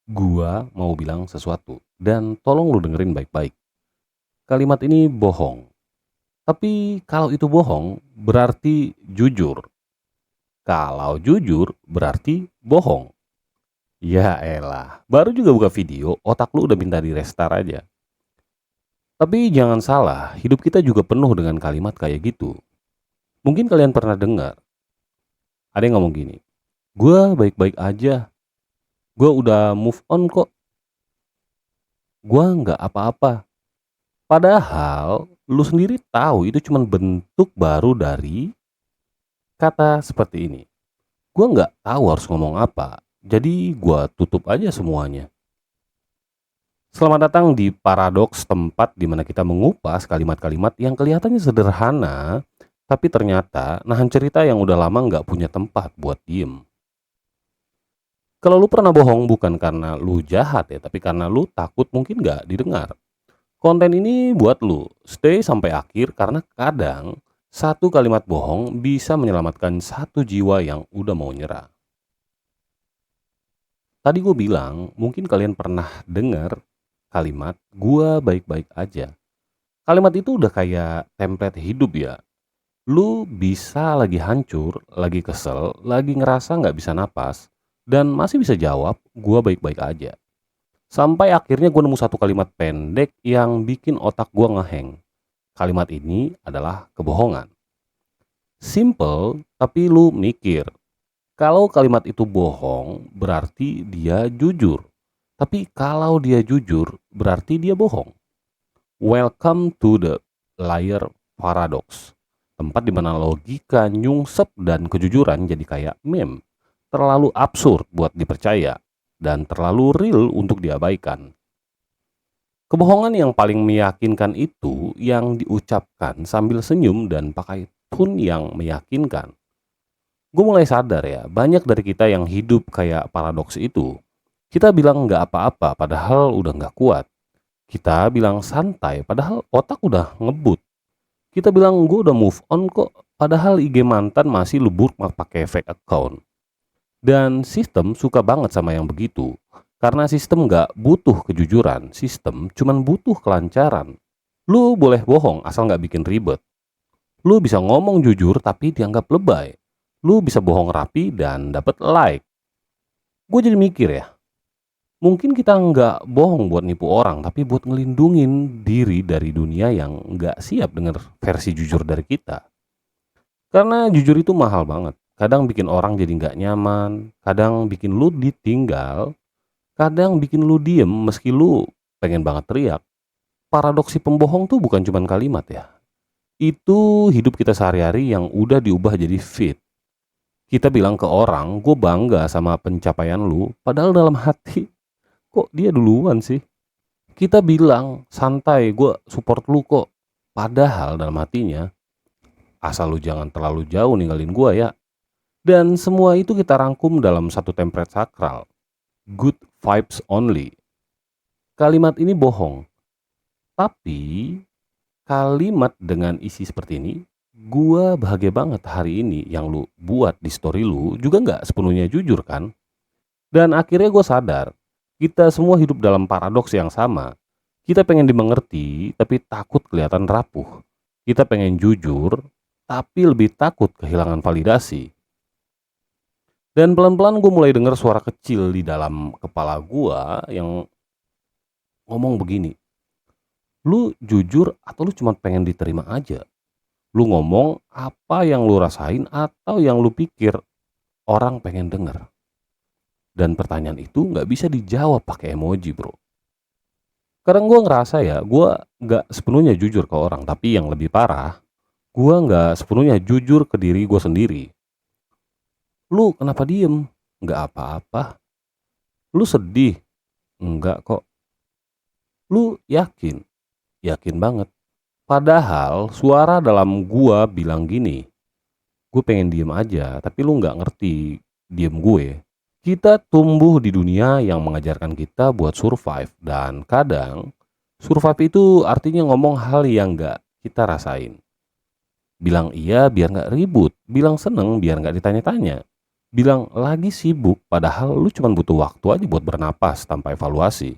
Gua mau bilang sesuatu dan tolong lu dengerin baik-baik. Kalimat ini bohong. Tapi kalau itu bohong berarti jujur. Kalau jujur berarti bohong. Ya elah, baru juga buka video, otak lu udah minta di restart aja. Tapi jangan salah, hidup kita juga penuh dengan kalimat kayak gitu. Mungkin kalian pernah dengar, ada yang ngomong gini, gua baik-baik aja, gua udah move on kok, gua nggak apa-apa. Padahal lu sendiri tahu itu cuma bentuk baru dari kata seperti ini. Gua nggak tahu harus ngomong apa, jadi gua tutup aja semuanya. Selamat datang di paradoks, tempat di mana kita mengupas kalimat-kalimat yang kelihatannya sederhana, tapi ternyata nahan cerita yang udah lama nggak punya tempat buat diem. Kalau lu pernah bohong bukan karena lu jahat ya, tapi karena lu takut mungkin nggak didengar. Konten ini buat lu, stay sampai akhir karena kadang satu kalimat bohong bisa menyelamatkan satu jiwa yang udah mau nyerah. Tadi gue bilang, mungkin kalian pernah dengar kalimat "gua baik-baik aja". Kalimat itu udah kayak template hidup ya. Lu bisa lagi hancur, lagi kesel, lagi ngerasa nggak bisa napas, dan masih bisa jawab "gua baik-baik aja". Sampai akhirnya gue nemu satu kalimat pendek yang bikin otak gue ngeheng. Kalimat ini adalah kebohongan. Simple, tapi lu mikir. Kalau kalimat itu bohong, berarti dia jujur. Tapi kalau dia jujur, berarti dia bohong. Welcome to the liar paradox. Tempat di mana logika, nyungsep, dan kejujuran jadi kayak meme. Terlalu absurd buat dipercaya dan terlalu real untuk diabaikan. Kebohongan yang paling meyakinkan itu yang diucapkan sambil senyum dan pakai tone yang meyakinkan. Gue mulai sadar ya, banyak dari kita yang hidup kayak paradoks itu. Kita bilang nggak apa-apa padahal udah nggak kuat. Kita bilang santai padahal otak udah ngebut. Kita bilang gue udah move on kok padahal IG mantan masih lu bookmark pakai fake account. Dan sistem suka banget sama yang begitu. Karena sistem nggak butuh kejujuran, sistem cuman butuh kelancaran. Lu boleh bohong asal nggak bikin ribet. Lu bisa ngomong jujur tapi dianggap lebay. Lu bisa bohong rapi dan dapat like. Gue jadi mikir ya, mungkin kita nggak bohong buat nipu orang, tapi buat ngelindungin diri dari dunia yang nggak siap denger versi jujur dari kita. Karena jujur itu mahal banget. Kadang bikin orang jadi nggak nyaman, kadang bikin lu ditinggal, kadang bikin lu diem meski lu pengen banget teriak. Paradoksi pembohong tuh bukan cuman kalimat ya. Itu hidup kita sehari-hari yang udah diubah jadi fit. Kita bilang ke orang, gue bangga sama pencapaian lu, padahal dalam hati, kok dia duluan sih? Kita bilang, santai, gue support lu kok. Padahal dalam hatinya, asal lu jangan terlalu jauh ninggalin gue ya. Dan semua itu kita rangkum dalam satu template sakral. Good vibes only. Kalimat ini bohong. Tapi kalimat dengan isi seperti ini, gua bahagia banget hari ini yang lu buat di story lu juga nggak sepenuhnya jujur kan? Dan akhirnya gue sadar, kita semua hidup dalam paradoks yang sama. Kita pengen dimengerti, tapi takut kelihatan rapuh. Kita pengen jujur, tapi lebih takut kehilangan validasi. Dan pelan-pelan gue mulai dengar suara kecil di dalam kepala gue yang ngomong begini. Lu jujur atau lu cuma pengen diterima aja? Lu ngomong apa yang lu rasain atau yang lu pikir orang pengen denger? Dan pertanyaan itu nggak bisa dijawab pakai emoji bro. Kadang gue ngerasa ya, gue nggak sepenuhnya jujur ke orang. Tapi yang lebih parah, gue nggak sepenuhnya jujur ke diri gue sendiri. Lu kenapa diem? Nggak apa-apa. Lu sedih? Enggak kok. Lu yakin? Yakin banget. Padahal suara dalam gua bilang gini, gue pengen diem aja, tapi lu nggak ngerti diem gue. Kita tumbuh di dunia yang mengajarkan kita buat survive, dan kadang survive itu artinya ngomong hal yang nggak kita rasain. Bilang iya biar nggak ribut, bilang seneng biar nggak ditanya-tanya. bilang lagi sibuk padahal lu cuma butuh waktu aja buat bernapas tanpa evaluasi.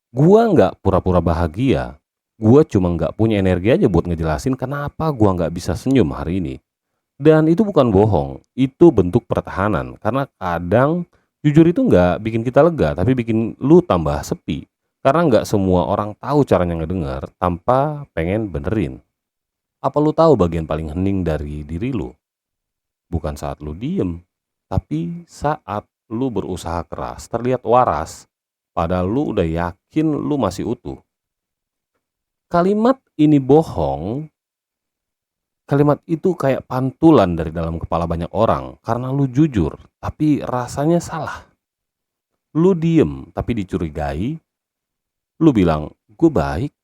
Gua nggak pura-pura bahagia, gua cuma nggak punya energi aja buat ngejelasin kenapa gua nggak bisa senyum hari ini. Dan itu bukan bohong, itu bentuk pertahanan. Karena kadang jujur itu nggak bikin kita lega, tapi bikin lu tambah sepi. Karena nggak semua orang tahu caranya ngedenger tanpa pengen benerin. Apa lu tahu bagian paling hening dari diri lu? Bukan saat lu diem, tapi saat lu berusaha keras, terlihat waras, padahal lu udah yakin lu masih utuh. Kalimat ini bohong, kalimat itu kayak pantulan dari dalam kepala banyak orang karena lu jujur, tapi rasanya salah. Lu diem, tapi dicurigai. Lu bilang, gue baik,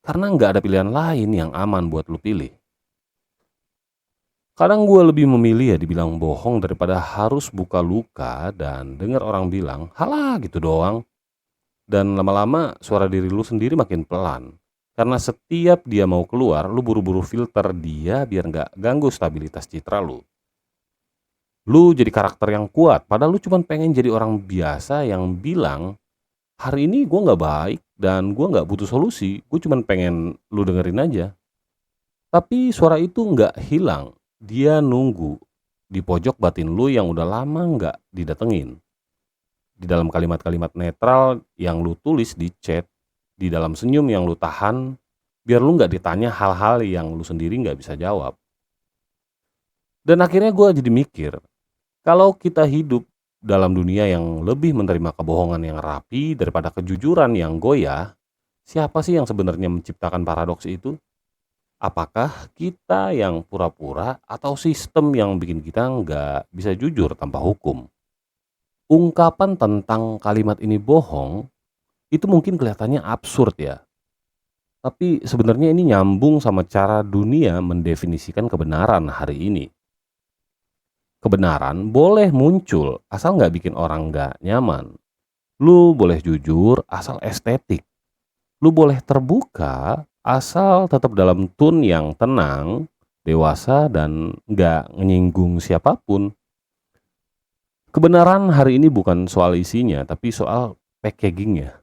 karena nggak ada pilihan lain yang aman buat lu pilih. Kadang gue lebih memilih ya dibilang bohong daripada harus buka luka dan dengar orang bilang, halah gitu doang. Dan lama-lama suara diri lu sendiri makin pelan. Karena setiap dia mau keluar, lu buru-buru filter dia biar nggak ganggu stabilitas citra lu. Lu jadi karakter yang kuat, padahal lu cuma pengen jadi orang biasa yang bilang, hari ini gue nggak baik dan gue nggak butuh solusi, gue cuma pengen lu dengerin aja. Tapi suara itu nggak hilang, dia nunggu di pojok batin lu yang udah lama nggak didatengin. Di dalam kalimat-kalimat netral yang lu tulis di chat, di dalam senyum yang lu tahan, biar lu nggak ditanya hal-hal yang lu sendiri nggak bisa jawab. Dan akhirnya gue jadi mikir, kalau kita hidup dalam dunia yang lebih menerima kebohongan yang rapi daripada kejujuran yang goyah, siapa sih yang sebenarnya menciptakan paradoks itu? Apakah kita yang pura-pura atau sistem yang bikin kita nggak bisa jujur tanpa hukum? Ungkapan tentang kalimat ini bohong, itu mungkin kelihatannya absurd ya. Tapi sebenarnya ini nyambung sama cara dunia mendefinisikan kebenaran hari ini. Kebenaran boleh muncul asal nggak bikin orang nggak nyaman. Lu boleh jujur asal estetik. Lu boleh terbuka asal tetap dalam tone yang tenang, dewasa, dan nggak menyinggung siapapun. Kebenaran hari ini bukan soal isinya, tapi soal packagingnya.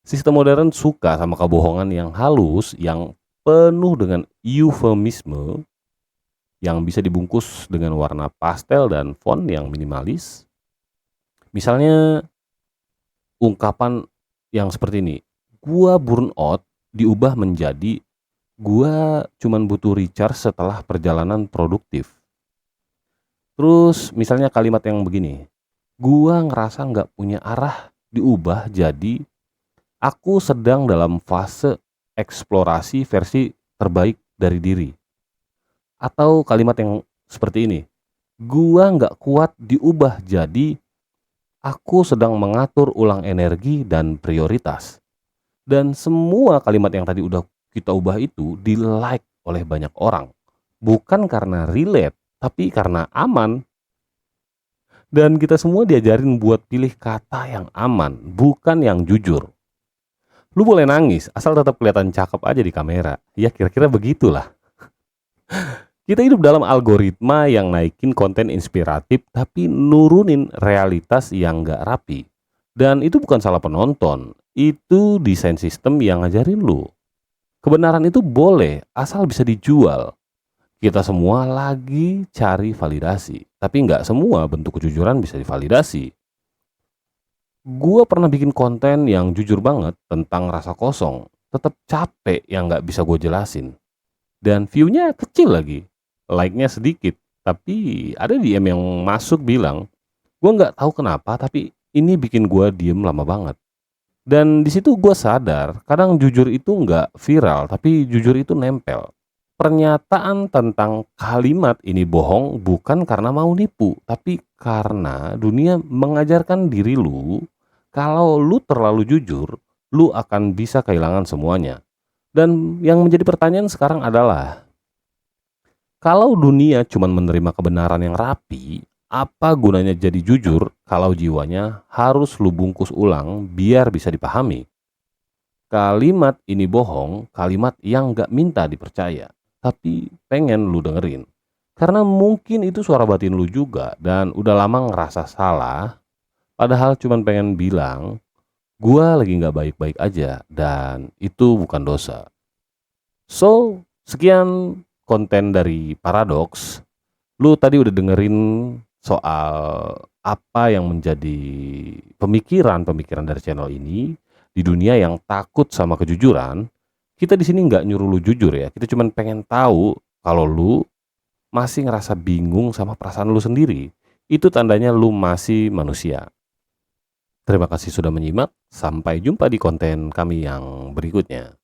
Sistem modern suka sama kebohongan yang halus, yang penuh dengan eufemisme, yang bisa dibungkus dengan warna pastel dan font yang minimalis. Misalnya ungkapan yang seperti ini, gua burnout diubah menjadi gua cuman butuh recharge setelah perjalanan produktif. Terus misalnya kalimat yang begini, gua ngerasa nggak punya arah diubah jadi aku sedang dalam fase eksplorasi versi terbaik dari diri. Atau kalimat yang seperti ini, gua nggak kuat diubah jadi aku sedang mengatur ulang energi dan prioritas. Dan semua kalimat yang tadi udah kita ubah itu di-like oleh banyak orang. Bukan karena relate, tapi karena aman. Dan kita semua diajarin buat pilih kata yang aman, bukan yang jujur. Lu boleh nangis, asal tetap kelihatan cakep aja di kamera. Ya kira-kira begitulah. Kita hidup dalam algoritma yang naikin konten inspiratif tapi nurunin realitas yang gak rapi. Dan itu bukan salah penonton, itu desain sistem yang ngajarin lu. Kebenaran itu boleh, asal bisa dijual. Kita semua lagi cari validasi, tapi nggak semua bentuk kejujuran bisa divalidasi. Gua pernah bikin konten yang jujur banget tentang rasa kosong, tetap capek yang nggak bisa gue jelasin. Dan view-nya kecil lagi, like-nya sedikit, tapi ada DM yang masuk bilang, gue nggak tahu kenapa, tapi ini bikin gue diem lama banget. Dan di situ gue sadar, kadang jujur itu nggak viral, tapi jujur itu nempel. Pernyataan tentang kalimat ini bohong bukan karena mau nipu, tapi karena dunia mengajarkan diri lu, kalau lu terlalu jujur, lu akan bisa kehilangan semuanya. Dan yang menjadi pertanyaan sekarang adalah, kalau dunia cuma menerima kebenaran yang rapi, apa gunanya jadi jujur kalau jiwanya harus lu bungkus ulang biar bisa dipahami? Kalimat ini bohong, kalimat yang gak minta dipercaya, tapi pengen lu dengerin. Karena mungkin itu suara batin lu juga dan udah lama ngerasa salah, padahal cuman pengen bilang, gua lagi nggak baik-baik aja dan itu bukan dosa. So, sekian konten dari Paradox. Lu tadi udah dengerin soal apa yang menjadi pemikiran-pemikiran dari channel ini di dunia yang takut sama kejujuran. Kita di sini nggak nyuruh lu jujur ya. Kita cuman pengen tahu kalau lu masih ngerasa bingung sama perasaan lu sendiri. Itu tandanya lu masih manusia. Terima kasih sudah menyimak. Sampai jumpa di konten kami yang berikutnya.